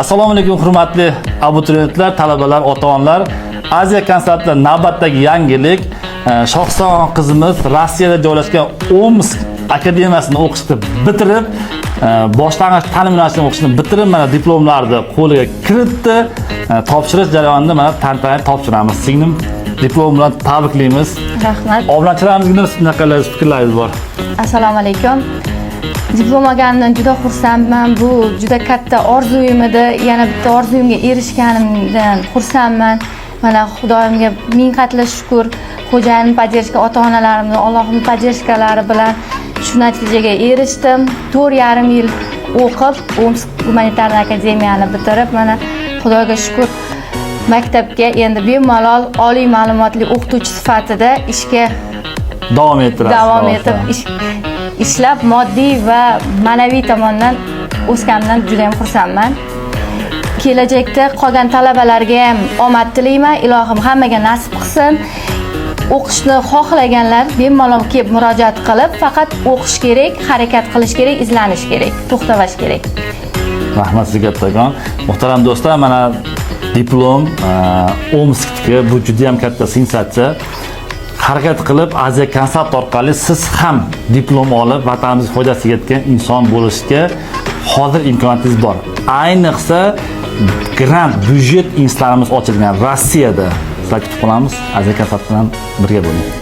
Assalomu alaykum hurmatli abituriyentlar, talabalar, ota-onalar. Aziya konsertida navbatdagi yangilik Shohson qizimiz Rossiyada joylashgan Omsk akademiyasini o'qishni bitirib, boshlang'ich ta'lim yo'nalishini o'qishni bitirib, mana diplomlarni qo'liga kiritdi. Topshirish jarayonida mana tantanali topshiramiz. Singlim diplom bilan tabriklaymiz. Rahmat. Obunachilarimizga qanday fikrlaringiz bor? Assalomu alaykum. Diplom olganimdan juda xursandman. Bu juda katta orzuyim edi. Yana bitta orzuyimga erishganimdan xursandman. Mana Xudoyimga ming qatla shukr. Xo'jayinimni поддержка, ota-onalarimni Allohning поддержкалari bilan shu natijaga erishdim. 4,5 yil o'qib, Omsk gumanitarniy akademiyani bitirib, mana Xudoga shukr maktabga endi bemalol oliy ma'lumotli o'qituvchi sifatida ishga davom etib ishlab moddiy va ma'naviy tomondan o'sganimdan juda ham xursandman. Kelajakda qolgan talabalarga ham omad tilayman. Ilohim hammaga nasib qilsin. O'qishni xohlaganlar bemalol kelib murojaat qilib, faqat o'qish kerak, harakat qilish kerak, izlanish kerak, to'xtavash kerak. Rahmat sizga kattakon. Muhtaram do'stlar, mana diplom Omskdagi bu juda ham katta sensatsiya. Harakat qilib, Aziya konsert orqali siz ham diplom olib, vatanimizga foydasiga yetgan inson bo'lishga hozir imkoniyatingiz bor. Ayniqsa grant byudjet institutlarimiz ochilgan Rossiyada. Sizlarga kutib qolamiz. Aziya konsert bilan birga bo'ling.